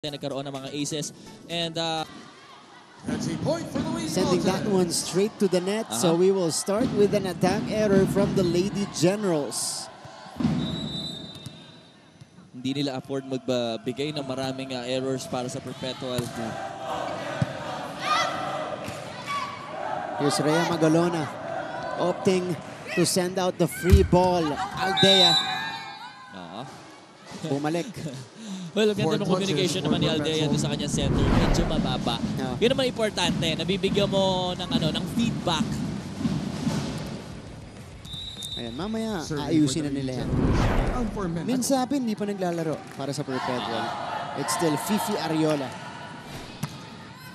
nagkaroon ng mga aces. And sending that one straight to the net. So we will start with an attack error from the Lady Generals. Hindi nila afford magbigay ng maraming errors para sa Perpetual. Here's Rhea Magalona opting to send out the free ball. Aldea bumalik. Well, ganda ng communication naman ni Aldea doon sa kanyang center. Medyo mababa. Yun naman importante. Nabibigyan mo ng feedback. Ayan, mamaya ayusin na nila yan. Minsabi, hindi pa naglalaro para sa Perpetual. It's still Fifi Ariola.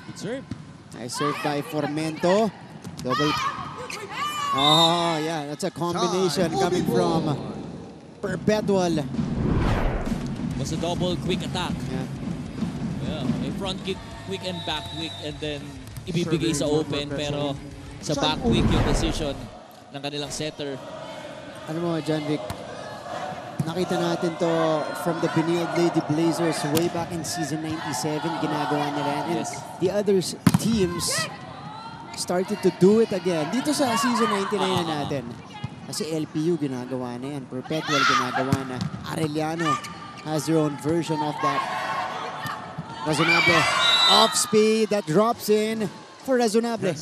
Good serve. Nice serve by Formento. Double. Oh, yeah. That's a combination coming from Perpetual. Was a double quick attack. Yeah. A front kick, quick and back quick, and then ibibigay sa open. Pero sa back quick yung decision ng kanilang setter. Ano mo, John Vic, nakita natin to from the Benilde Lady Blazers way back in season 97. Ginagawa nila yan. And the other teams started to do it again. Dito sa season 99 na natin. Kasi LPU ginagawa na yan. Perpetual ginagawa na. Arellano has their own version of that. Razonable. Off speed that drops in for Razonable.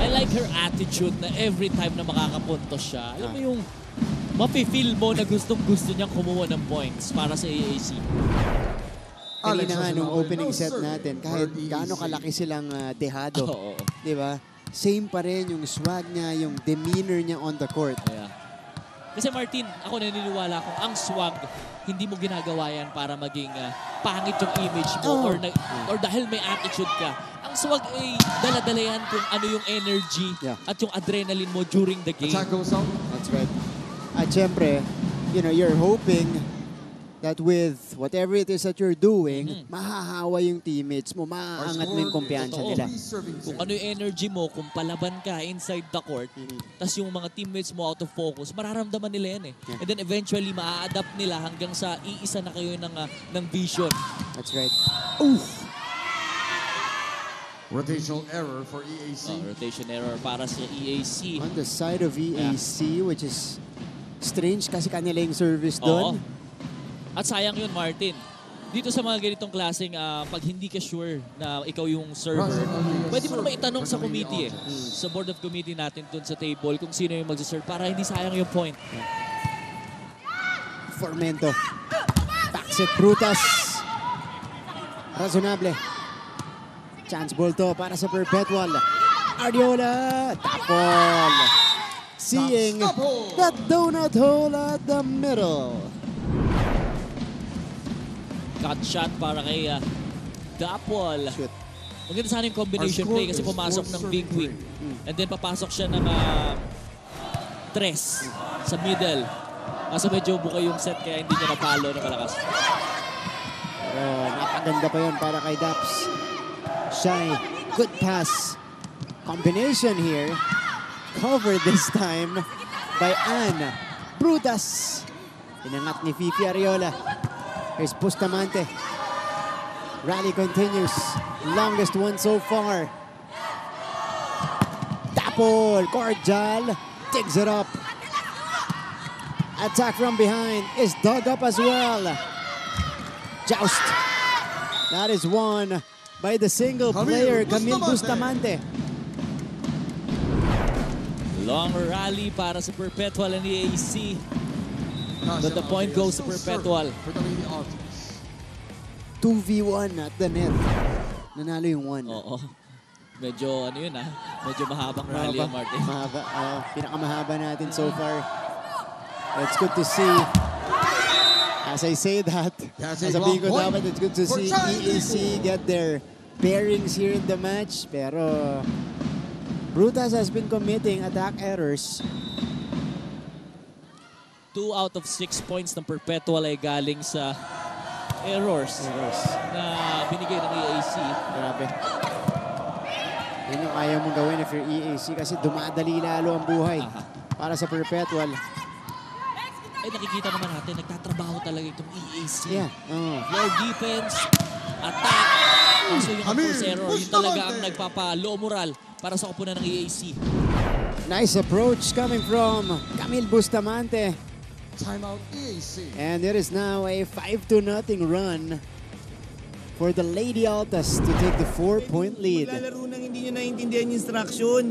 I like her attitude na every time na makakapuntos siya. Alam mo yung mafe-feel mo na gustong-gusto niyang kumuha ng points para sa AAC. Kanina nga nung opening set natin, kahit gaano kalaki silang dehado, di ba? Same pa rin yung swag niya, yung demeanor niya on the court. Kasi Martin, ako naniniwala kung ang swag, hindi mo ginagawa yan para maging pangit yung image mo or dahil may attitude ka. Ang swag ay dala-dala yan kung ano yung energy at yung adrenaline mo during the game. That's right. At syempre, you know, you're hoping that with whatever it is that you're doing, mahahawa yung teammates mo, maaangat mo yung kumpiyansa nila. Kung ano yung energy mo, kung palaban ka inside the court, tas yung mga teammates mo out of focus, mararamdaman nila yan And then eventually, maa-adapt nila hanggang sa iisa na kayo ng vision. That's right. Oof! Rotational error for EAC. Rotation error para sa EAC. On the side of EAC, which is strange kasi kanila yung service doon. At sayang yun, Martin. Dito sa mga ganitong klaseng, pag hindi ka sure na ikaw yung server, pwede mo naman itanong sa committee sa board of committee natin dun sa table kung sino yung magsaserve para hindi sayang yung point. Formento. Backset Brutas. Razonable. Chance ball to para sa Perpetual. Ariola. Tapol. Seeing that donut hole at the middle. Cut shot para kay Dapol. Maganda sana yung combination play kasi pumasok ng big quick. And then papasok siya ng tres sa middle. Kaso medyo buka yung set kaya hindi niya na-follow na malakas. Pero napaganda pa yun para kay Daps. Shy. Good pass. Combination here. Covered this time by Ann Brutas. Inangat ni Fifi Ariola. Here's Bustamante. Rally continues. Longest one so far. Tapol. Cordial. Digs it up. Attack from behind is dug up as well. Joust. That is won by the single player, Camille Bustamante. Long rally para sa Perpetual and EAC. But the point goes to Perpetual. 2v1 at the net. Nanalo yung 1. Medyo medyo mahabang rally ang Martin. Mahaba. Pinakamahaba natin so far. It's good to see. As I say that, sasabihin ko dapat, it's good to see EAC get their bearings here in the match. Pero Brutas has been committing attack errors. 2 out of 6 points ng Perpetual ay galing sa errors na binigay ng EAC. Grabe. Yan yung ayaw mong gawin if you're EAC kasi dumadali lalo ang buhay para sa Perpetual. ay nakikita naman natin, nagtatrabaho talaga itong EAC. Yeah. Floor defense, attack. So yung force error, yun talaga ang nagpapa-low moral para sa koponan ng EAC. Nice approach coming from Camille Bustamante. Timeout EAC. And it is now a 5-0 run for the Lady Altas to take the 4-point lead. Maglalaro nang hindi nyo naiintindihan yung instruction.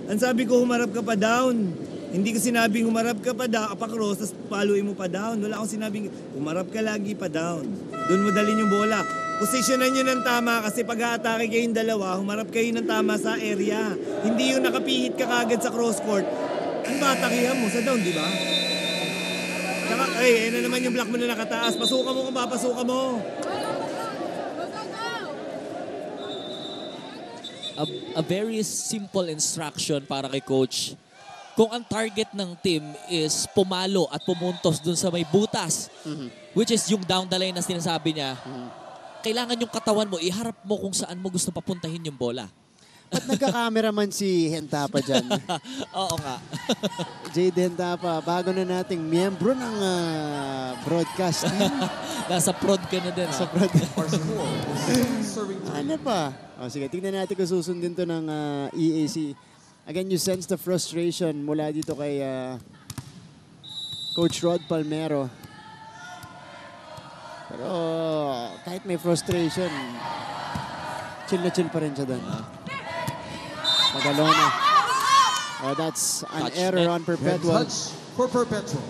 Ang sabi ko, humarap ka pa down. Hindi ko sinabing humarap ka pa down, pa-cross, tapos paluin mo pa down. Wala akong sinabing humarap ka lagi pa down. Doon mo dalhin yung bola. Posisyonan nyo ng tama kasi pag-aatake kayong dalawa, humarap kayo ng tama sa area. Hindi yung nakapihit ka kagad sa cross court. Ang batakihan mo sa down, di ba? Tsaka, na naman yung block mo na nakataas. Pasukan mo kung papasukan mo. A very simple instruction para kay coach. Kung ang target ng team is pumalo at pumuntos dun sa may butas, which is yung down the line na sinasabi niya, kailangan yung katawan mo, iharap mo kung saan mo gusto papuntahin yung bola. Ba't nagka-cameraman si Hentapa dyan? Oo nga. Jade Hentapa, bago na nating miyembro ng broadcast team. Nasa prod ka na din. Sa prod. Our score is serving time. Ano pa? Sige, tingnan natin kung susundin to ng EAC. Again, you sense the frustration mula dito kay Coach Rod Palmero. Pero kahit may frustration, chill na chill pa rin siya doon. Magalona. Oh, that's an Touch error net. on Perpetual. Touch for Perpetual.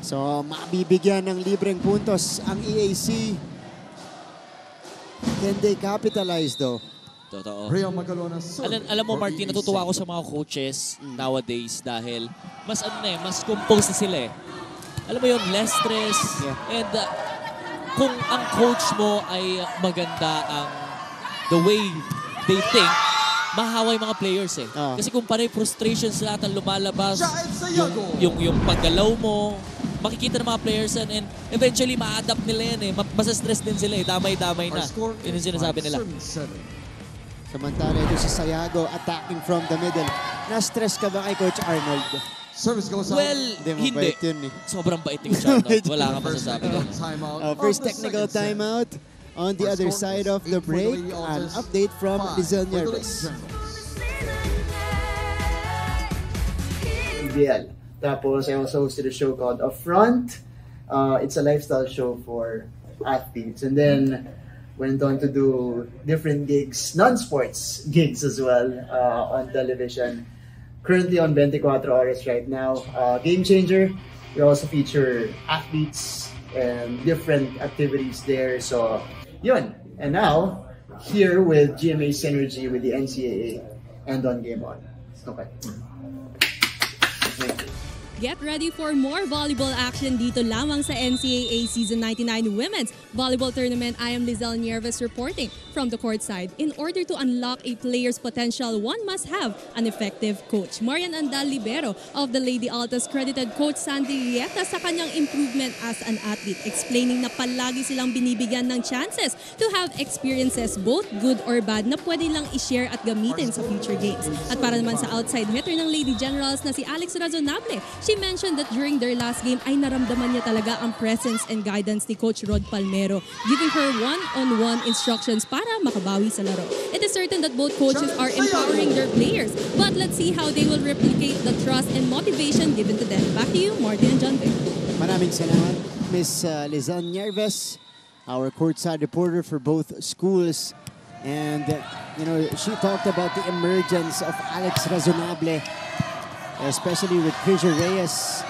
So, mabibigyan ng libreng puntos ang EAC. Can they capitalize though? Totoo. Real Magalona. Alam mo, Martin, natutuwa ako sa mga coaches nowadays dahil mas mas composed na sila eh. Alam mo yun, less stress. Yeah. And kung ang coach mo ay maganda ang the way they think, mahahawa yung mga players eh. Kasi kung panay frustrations lahat ang lumalabas, yung paggalaw mo, makikita ng mga players and eventually ma-adapt nila yan eh. Masa-stress din sila eh. Damay-damay na. Yun yung sinasabi nila. Samantala ito si Sayago attacking from the middle. Na-stress ka ba kay Coach Arnold? Service goes out. Well, hindi. Mabait yun eh. Sobrang bait yung Arnold. Wala kang masasabi doon. First technical timeout. On the other side of the break, an update from Lizelle Nieves. Ideal. Tapos I also hosted a show called Upfront. It's a lifestyle show for athletes. And then went on to do different gigs, non-sports gigs as well on television. Currently on 24 Horas right now. Game Changer. We also feature athletes and different activities there. So, yun. And now, here with GMA Synergy with the NCAA and on Game On. Okay. Thank you. Get ready for more volleyball action dito lamang sa NCAA Season 99 Women's Volleyball Tournament. I am Lizelle Nieves reporting from the courtside. In order to unlock a player's potential, one must have an effective coach. Marian Andal Libero of the Lady Altas credited Coach Sandy Rieta sa kanyang improvement as an athlete, explaining na palagi silang binibigyan ng chances to have experiences, both good or bad, na pwede lang i-share at gamitin sa future games. At para naman sa outside hitter ng Lady Generals na si Alex Razonable, she mentioned that during their last game ay naramdaman niya talaga ang presence and guidance ni Coach Rod Palmero, giving her one-on-one instructions para makabawi sa laro. It is certain that both coaches are empowering their players, but let's see how they will replicate the trust and motivation given to them. Back to you, Martin and John Vic. Maraming salamat, Miss Lizelle Nieves, our courtside reporter for both schools. And, she talked about the emergence of Alex Razonable, especially with Krisha Reyes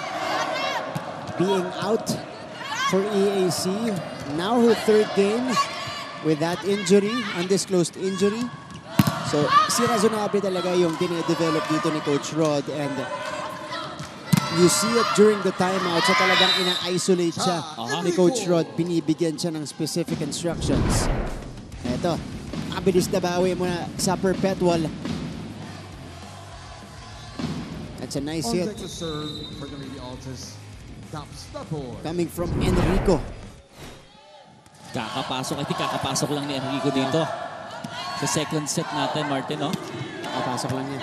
being out for EAC. Now her third game with that injury, undisclosed injury. So si Razonable talaga yung dine-develop dito ni Coach Rod, and you see it during the timeout. So talagang ina-isolate siya ni Coach Rod. Binibigyan siya ng specific instructions. Eto, mabilis na bawi muna sa Perpetual. That's a nice hit. Coming from Enrico. Kakapasok lang ni Enrico dito. Sa second set natin, Martin, no? Kakapasok lang niya.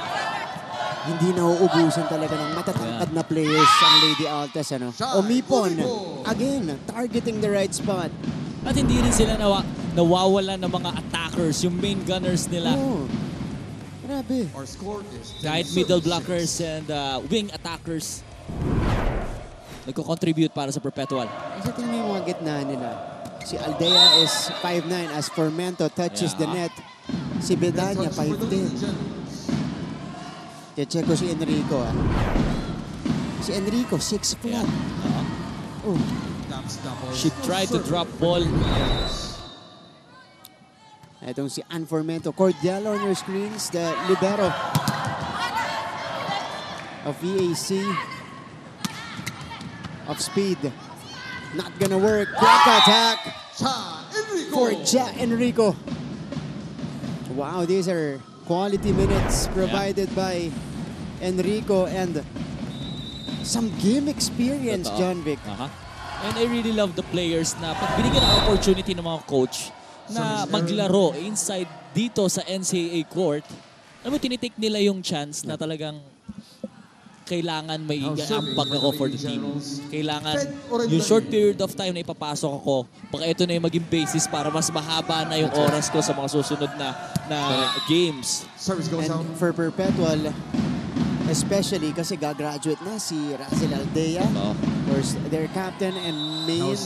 hindi nauubusan talaga ng matatangkad na players ang Lady Altas. Ano? Omipon, again, targeting the right spot. At hindi rin sila nawawalan ng mga attackers, yung main gunners nila. Oh, grabe. Our score is 10 Kahit middle serving blockers 6. and wing attackers, nagko-contribute para sa Perpetual. Kasi tingnan mo yung mga gitna nila. Si Aldea is 5'9", as Formento touches the net. Si Bedanya, 5'10". Check ko si Enrico. Si Enrico, 6 flat. Oh. She tried to drop ball. Itong si Ann Formento. Cordial on your screens, the libero of VAC. Of speed. Not gonna work. Back attack for Ja Enrico. Wow, these are quality minutes provided by Enrico and some game experience, Totoo. John Vic. And I really love the players na pag binigyan ng opportunity ng mga coach na maglaro inside dito sa NCAA court, alam mo, tinitake nila yung chance na talagang kailangan may ambag ako for the team. Kailangan yung short period of time na ipapasok ako, baka ito na yung maging basis para mas mahaba na yung oras ko sa mga susunod na games. And for Perpetual, especially kasi gagraduate na si Razel Aldea, of course, their captain and main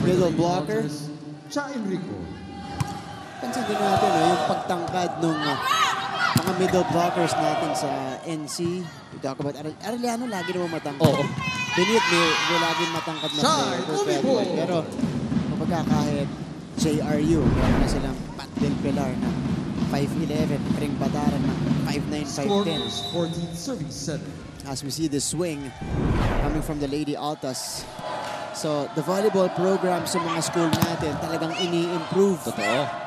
middle blocker. Ja Enrico. Pansin din natin yung pagtangkad ng mga middle blockers natin sa NC. We talk about Arellano, lagi naman matangkad. Oo. Benit, may laging matangkad na player. Perpetual. Pero kapag kahit JRU, meron na silang Pat Del Pilar na 5'11", Ring Bataran na 5'9", Score 5'10". is 14 serving 7. As we see the swing coming from the Lady Altas. So, the volleyball program sa mga school natin talagang ini-improve. Totoo.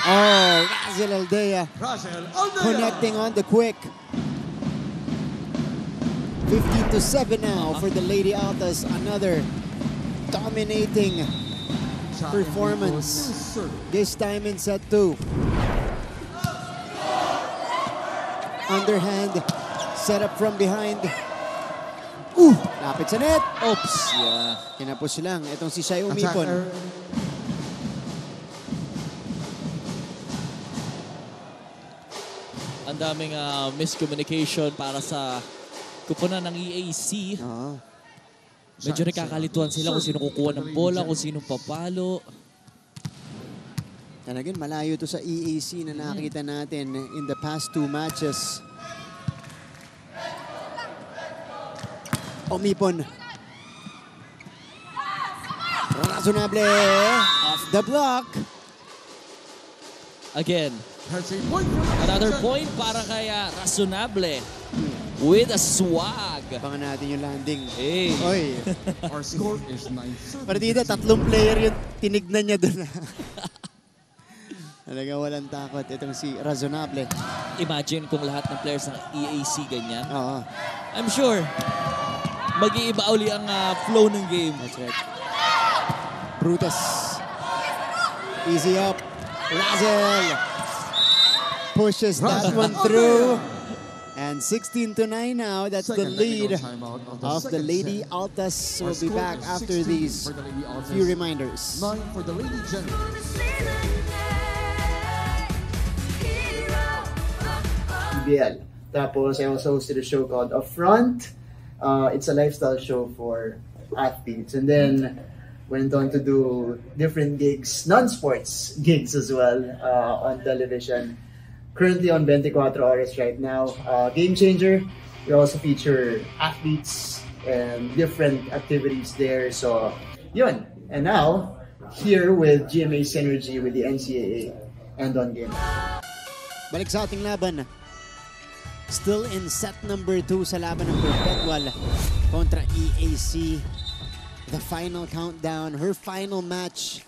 Oh, Razel Aldea Razel Aldea. connecting on the quick. 15-7 now for the Lady Altas. Another dominating Ja performance. Enrico is serving. This time in set 2. Underhand, set up from behind. Lapit sa net. Oops. Yeah. Kinapos lang. Itong si Shai Umipon. Attacker. Ang daming miscommunication para sa kupunan ng EAC. Oo. Medyo nakakalituan sila kung sino kukuha ng bola, kung sino papalo. And again, malayo to sa EAC na nakita natin in the past 2 matches. Omipon. Razonable off the block. Again, That's a point for another Jen. point para kay Razonable with a swag. Abangan natin yung landing. Hey. Oy. Our score is 9 serving Partida, 3 player yung tinignan niya doon. Talaga walang takot. Itong si Razonable. Imagine kung lahat ng players ng EAC ganyan. Oo. I'm sure mag-iiba uli ang flow ng game. That's right. Brutus. Easy up. Razel pushes that one through. And 16-9 now. That's the Second lead technical timeout of the second Lady set. Altas. Our We'll be score back is after 16 these for the Lady Altas, few reminders. 9 for the Lady Generals. PBL. Tapos I also hosted a show called Upfront. It's a lifestyle show for athletes. And then went on to do different gigs, non-sports gigs as well on television. Currently on 24 Horas right now. Game Changer. We also feature athletes and different activities there. So, yun. And now, here with GMA Synergy with the NCAA and on game. Balik sa ating laban. Still in set number 2 sa laban ng Perpetual kontra EAC. The final countdown, her final match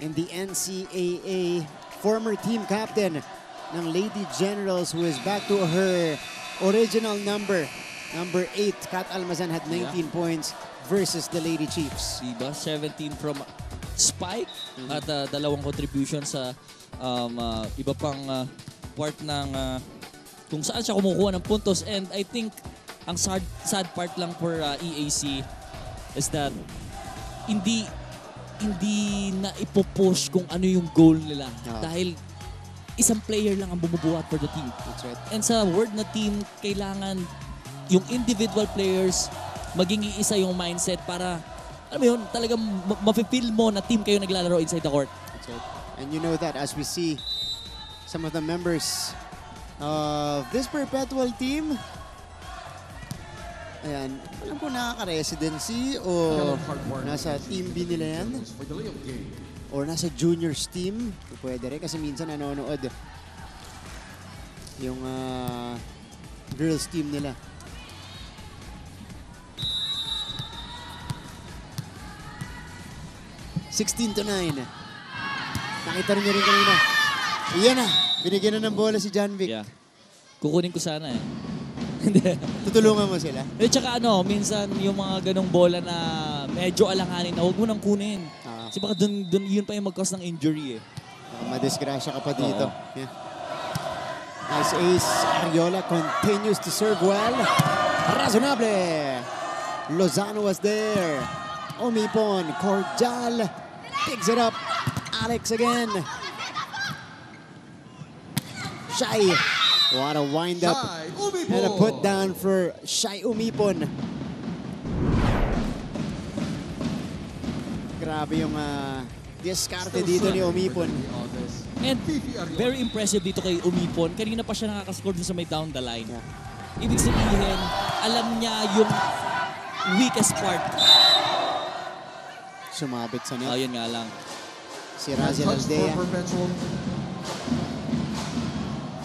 in the NCAA. Former team captain ng Lady Generals who is back to her original number 8. Kat Almazan had 19 points versus the Lady Chiefs. Diba? 17 from Spike at dalawang contribution sa iba pang part ng kung saan siya kumukuha ng puntos. And I think ang sad part lang for EAC is that hindi na ipopush kung ano yung goal nila. Dahil isang player lang ang bumubuhat for the team. That's right. And sa word na team, kailangan yung individual players maging iisa yung mindset para, alam mo yun, talagang mafe-feel mo na team kayo naglalaro inside the court. That's right. And you know that as we see some of the members of this Perpetual team, ayan, alam ko nakaka-residency o nasa team B nila yan For delay of game. or nasa juniors team. Pwede rin kasi minsan nanonood yung girls team nila. (16-9). Nakita rin niyo rin kanina. Iyan na. Binigyan na ng bola si John Vic. Yeah. Kukunin ko sana eh. Tutulungan mo sila. At saka minsan yung mga ganong bola na medyo alanganin na huwag mo nang kunin. Kasi baka dun yun pa yung mag-cause ng injury eh. Madisgrasya ka pa dito. Yeah. Nice ace. Ariola continues to serve well. Razonable. Lozano was there. Omipon. Cordial. Picks it up. Alex again. Shai. What a wind up. And a put down for Shai Umipon. Grabe yung diskarte dito ni Umipon. And very impressive dito kay Umipon. Kanina pa siya nakakascore dun sa may down the line. Yeah. Ibig sabihin, alam niya yung weakest part. Sumabit sa net. Ayun nga lang. Si Razel Aldea.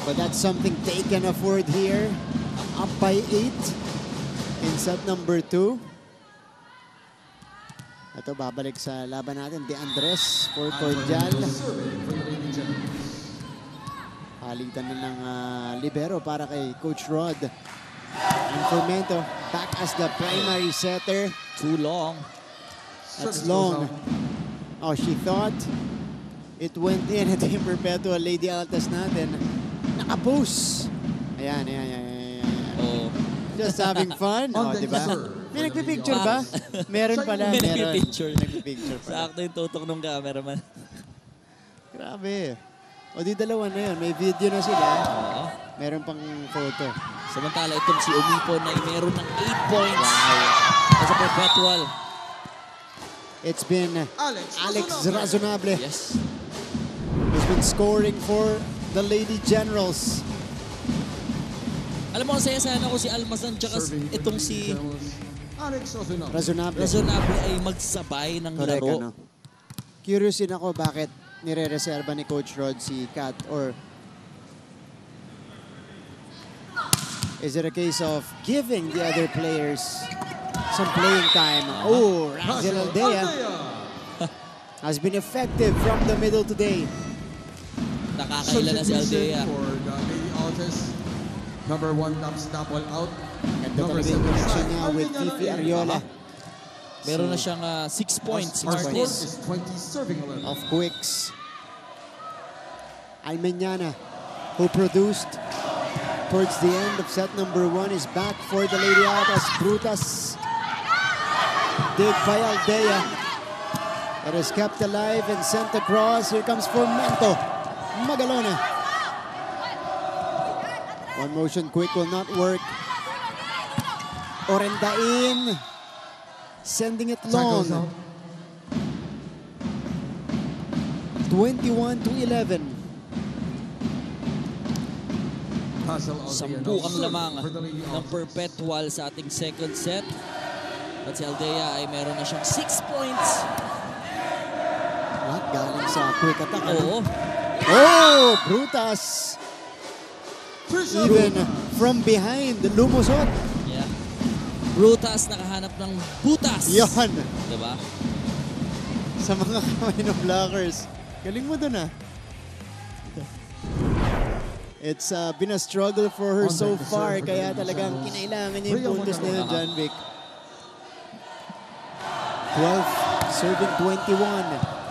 But that's something they can afford here. Up by 8 in set number 2. Ito, babalik sa laban natin. De Andres for Cordial. Palitan na ng libero para kay Coach Rod. And Formento back as the primary setter. Too long. That's long. Oh, she thought it went in. Ito yung Perpetual Lady Altas natin. Nakapost. Ayan. Oh. Just having fun. Oh, di ba? May nagpipicture ba? Meron pala. May Meron. nagpipicture. Nagpipicture pala. Sakto yung tutok ng cameraman. Grabe. O di dalawa na yun. May video na sila. Oo. Meron pang photo. Samantala itong si Umipon ay meron ng 8 points. Sa Perpetual. It's been Alex Razonable. Yes. Who's been scoring for the Lady Generals. Alam mo, ang saya sana ko si Almasan tsaka itong si Razonable. Razonable ay magsabay ng Correct, laro. ano. Curious din ako bakit nire-reserva ni Coach Rod si Kat, or is it a case of giving the other players some playing time? Oh, Razel Aldea has been effective from the middle today. Nakakailan na si Aldea. For the Lady Altas. Number 1 taps tap all out. Ganda talaga yung connection niya with Fifi Ariola. Meron na siyang 6 points si Our score Martinez. is 20 serving 11. Of Quicks. Almeñana, who produced towards the end of set number 1, is back for the Lady Altas. Brutas. Dig by Aldea. It is kept alive and sent across. Here comes Formento. Magalona. One motion quick will not work. Orendain sending it long. 21-11. Sampu ang lamang ng Perpetual sa ating second set. At si Aldea ay meron na siyang 6 points. Lahat galing sa quick attack. Oo. Oh, Brutas. Even from behind, lumusot. Yeah. Brutas nakahanap ng butas. Yan. Diba? Sa mga kamay ng blockers. Galing mo dun ah. It's been a struggle for her so far, kaya talagang kinailangan niya yung puntos na yun, John Vic. 12, serving 21.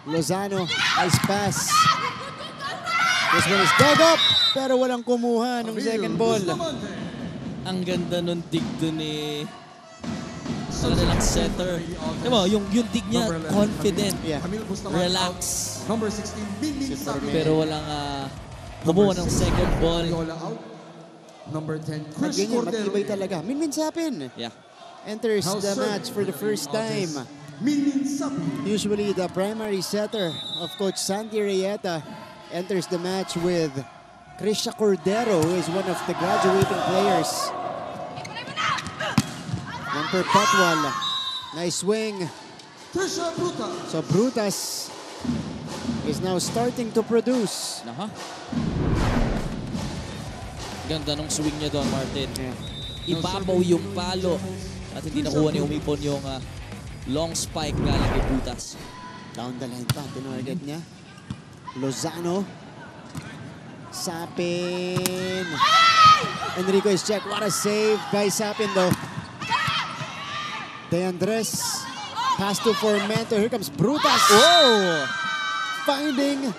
Lozano, nice pass. This one is dug up. pero walang kumuha ng second ball. Ang ganda nung dig dun ni ano nilang center. Alam mo, yung dig niya, confident, Yeah. relax. Number 16, Minmin Sapi. Pero walang kumuha ng second ball. Yola out. Number 10, At Chris ganyan, Cordero. matibay talaga. Minmin Sapin Yeah. enters House the serve. match for the first time. Minmin Sapi. Usually the primary setter of Coach Santi Reyeta enters the match with Krisha Cordero, who is one of the graduating players. Ng Perpetual. Nice swing. Trisha Bruta. So Brutas is now starting to produce. Naha. Ganda nung swing niya doon, Martin. Ibabaw yung palo at hindi nakuha ni Umipon yung long spike galing kay Brutas. Down the line pa. Tinarget niya. Lozano. Sapin. Enrico is checked. What a save by Sapin though. De Andres. Pass to Formento. Here comes Brutas. Oh! Finding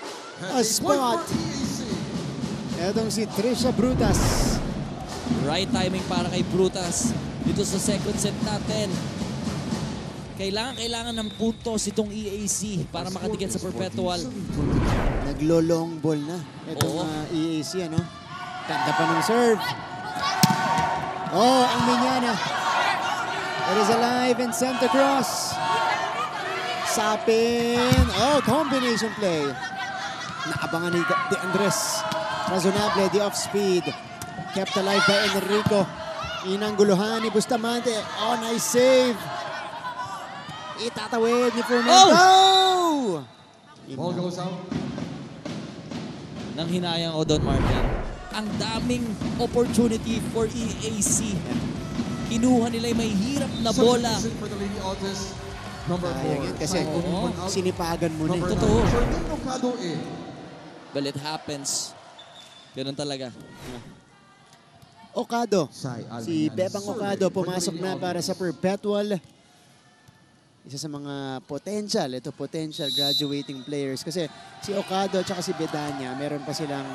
a spot. Etong si Trisha Brutas. Right timing para kay Brutas dito sa second set natin. Kailangan ng puntos itong EAC para makatiket sa Perpetual. Naglo-long ball na. Itong Oo. EAC, ano? Ganda pa ng serve. Oh, ang Minyana. It is alive and sent across. Sapin. Oh, combination play. Naabangan ni De Andres. Razonable, the off-speed. Kept alive by Enrico. Inangguluhan ni Bustamante. Oh, nice save. Itatawid ni Fernando. Oh! Ball goes out. Nang hinayang o Don Martin. Ang daming opportunity for EAC. Kinuha nila yung may hirap na bola. Substitution for the Lady Autos. Number 4. Sayang yan kasi sinipagan mo na. Number Totoo. 9, Fernando Cadoe. Well, it happens. Ganun talaga. Ocado. Sai Si Almayan. Bebang Ocado pumasok na para sa Perpetual. Isa sa mga potential graduating players. Kasi si Ocado at si Bedanya, meron pa silang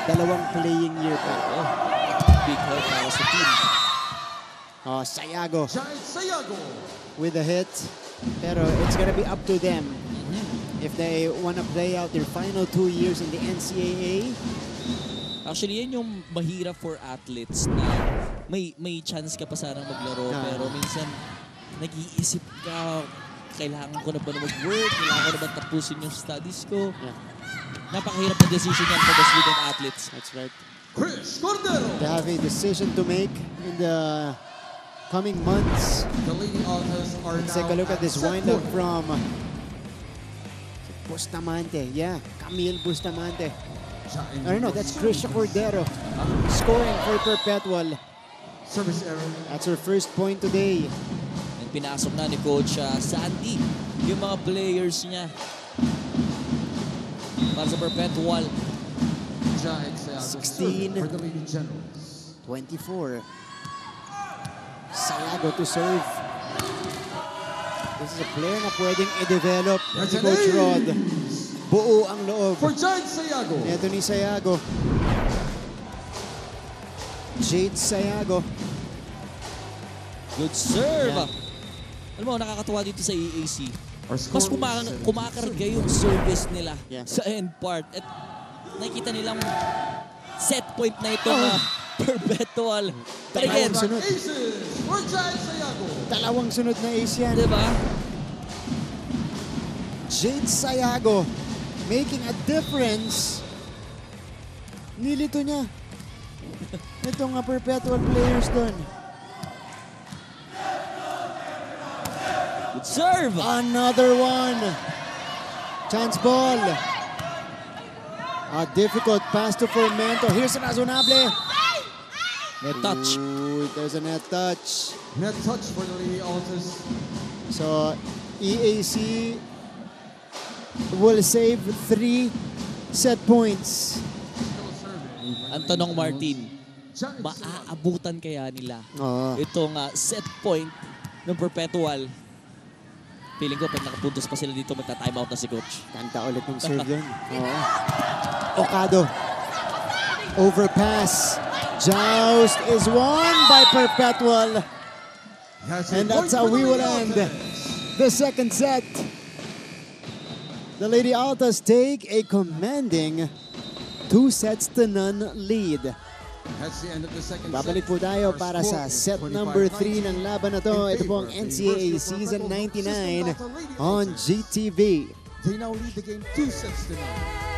2 playing year pa. Oh, big help para sa team. Oh, Sayago Giant Sayago. with a hit. Pero it's gonna be up to them if they wanna play out their final 2 years in the NCAA. Actually, yan yung mahirap for athletes na may chance ka pa sanang maglaro. Pero minsan, nag-iisip ka, kailangan ko na ba na mag-work? Kailangan ko na ba tapusin yung studies ko? Yeah. Napakahirap na decision yan for the student athletes. That's right. Chris Cordero. They have a decision to make in the coming months. The Lady Autos are Let's now take a look at this set windup point. from Bustamante. Yeah, Camille Bustamante. Giant I don't know, that's Krisha Cordero scoring for Perpetual. Service error. That's her first point today. And pinasok na ni Coach Sandy yung mga players niya para sa Perpetual. Giant Sayago. 16. For the Lady Generals. 24. Sayago to serve. This is a player na pwedeng i-develop That's ni an Coach ace. Rod. Buo ang loob. For Giant Sayago. Ito ni Sayago. Jade Sayago. Good serve. Yeah. Alam mo, nakakatuwa dito sa EAC. Our Mas score is kumakarga yung service nila Yeah. sa end part. At nakikita nilang set point na itong Perpetual. But again, Sunod. Aces for Giant Sayago. 2 sunod na ace yan. diba? Jade Sayago making a difference. Nilito niya. Itong Perpetual players doon. Good serve. Another one. Chance ball. A difficult pass to Formento. Here's Razonable. Net touch. Ooh, there's a net touch. Net touch for the Lady Autos. So, EAC will save 3 set points. Ang tanong, Martin, Giant Sayago. maaabutan kaya nila Oo. itong set point ng Perpetual? Feeling ko, pag nakapuntos pa sila dito, magta-time out na si coach. Kanta ulit ng serve yun. Oo. Okado. Overpass. Joust is won by Perpetual. And that's how we will end the second set. The Lady Altas take a commanding 2-0 lead. That's the end of the second Babalik po set. tayo Our para score sa is set number 3 ng laban na to. Ito po ang NCAA Season 99 on GTV. They now lead the game 2 sets to 0.